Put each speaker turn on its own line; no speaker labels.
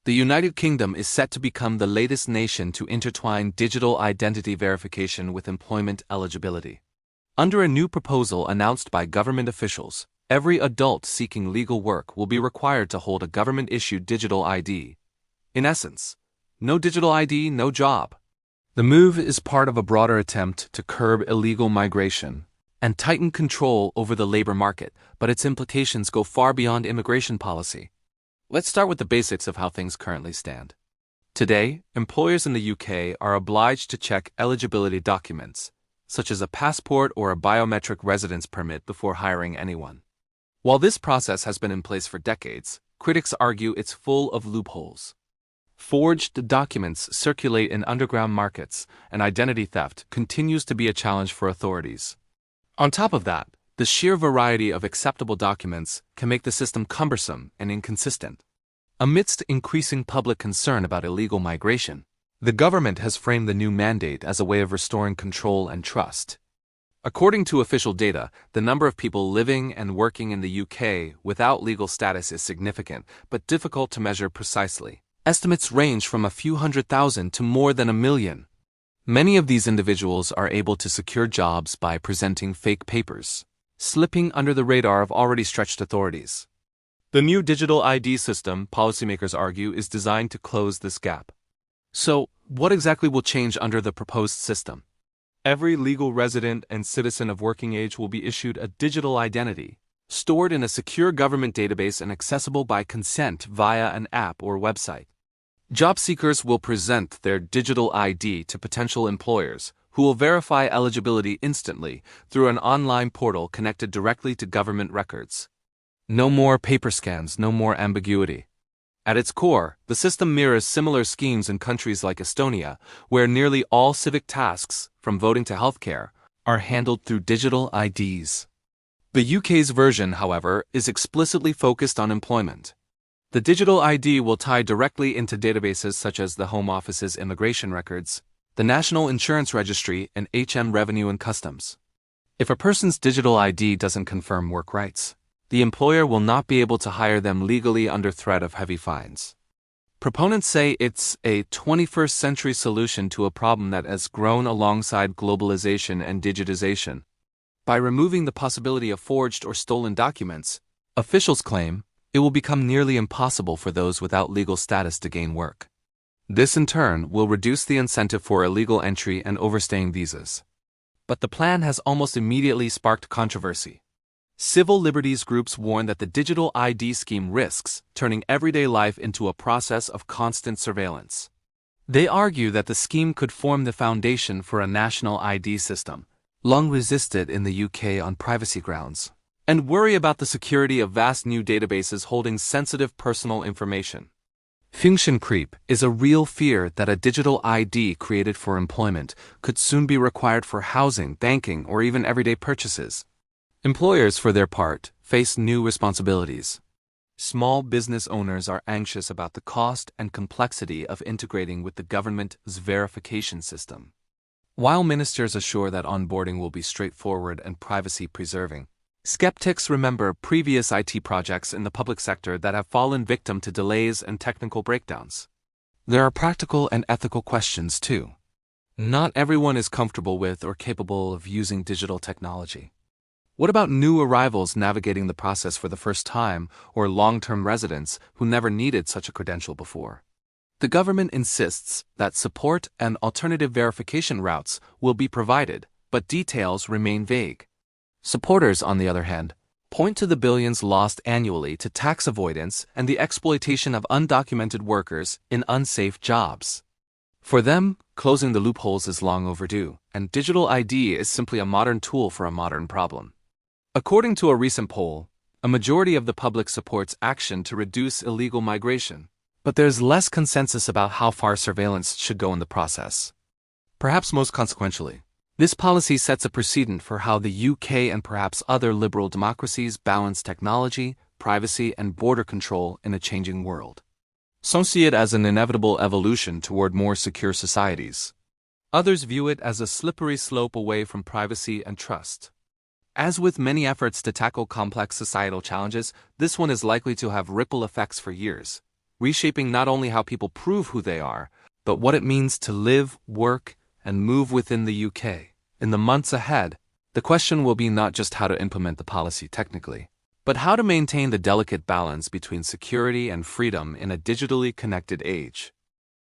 The United Kingdom is set to become the latest nation to intertwine digital identity verification with employment eligibility. Under a new proposal announced by government officials, every adult seeking legal work will be required to hold a government-issued digital ID. In essence, no digital ID, no job. The move is part of a broader attempt to curb illegal migration and tighten control over the labor market, but its implications go far beyond immigration policy. Let's start with the basics of how things currently stand. Today, employers in the UK are obliged to check eligibility documents, such as a passport or a biometric residence permit, before hiring anyone. While this process has been in place for decades, critics argue it's full of loopholes. Forged documents circulate in underground markets, and identity theft continues to be a challenge for authorities. On top of that, the sheer variety of acceptable documents can make the system cumbersome and inconsistent. Amidst increasing public concern about illegal migration, the government has framed the new mandate as a way of restoring control and trust. According to official data, the number of people living and working in the UK without legal status is significant, but difficult to measure precisely. Estimates range from a few 100,000 to more than 1 million. Many of these individuals are able to secure jobs by presenting fake papers, slipping under the radar of already stretched authorities. The new digital ID system, policymakers argue, is designed to close this gap. So, what exactly will change under the proposed system? Every legal resident and citizen of working age will be issued a digital identity, stored in a secure government database and accessible by consent via an app or website. Job seekers will present their digital ID to potential employers, who will verify eligibility instantly through an online portal connected directly to government records. No more paper scans, no more ambiguity. At its core, the system mirrors similar schemes in countries like Estonia, where nearly all civic tasks, from voting to healthcare, are handled through digital IDs. The UK's version, however, is explicitly focused on employment. The digital ID will tie directly into databases such as the Home Office's immigration records, the National Insurance Registry, and HM Revenue and Customs. If a person's digital ID doesn't confirm work rights, the employer will not be able to hire them legally under threat of heavy fines. Proponents say it's a 21st century solution to a problem that has grown alongside globalization and digitization. By removing the possibility of forged or stolen documents, officials claim it will become nearly impossible for those without legal status to gain work. This in turn will reduce the incentive for illegal entry and overstaying visas. But the plan has almost immediately sparked controversy. Civil liberties groups warn that the digital ID scheme risks turning everyday life into a process of constant surveillance. They argue that the scheme could form the foundation for a national ID system, long resisted in the UK on privacy grounds, and worry about the security of vast new databases holding sensitive personal information. Function creep is a real fear that a digital ID created for employment could soon be required for housing, banking, or even everyday purchases. Employers, for their part, face new responsibilities. Small business owners are anxious about the cost and complexity of integrating with the government's verification system. While ministers assure that onboarding will be straightforward and privacy-preserving, skeptics remember previous IT projects in the public sector that have fallen victim to delays and technical breakdowns. There are practical and ethical questions, too. Not everyone is comfortable with or capable of using digital technology. What about new arrivals navigating the process for the first time, or long-term residents who never needed such a credential before? The government insists that support and alternative verification routes will be provided, but details remain vague. Supporters, on the other hand, point to the billions lost annually to tax avoidance and the exploitation of undocumented workers in unsafe jobs. For them, closing the loopholes is long overdue, and digital ID is simply a modern tool for a modern problem. According to a recent poll, a majority of the public supports action to reduce illegal migration, but there's less consensus about how far surveillance should go in the process. Perhaps most consequentially, this policy sets a precedent for how the UK and perhaps other liberal democracies balance technology, privacy, and border control in a changing world. Some see it as an inevitable evolution toward more secure societies. Others view it as a slippery slope away from privacy and trust. As with many efforts to tackle complex societal challenges, this one is likely to have ripple effects for years, reshaping not only how people prove who they are, but what it means to live, work, and move within the UK. In the months ahead, the question will be not just how to implement the policy technically, but how to maintain the delicate balance between security and freedom in a digitally connected age.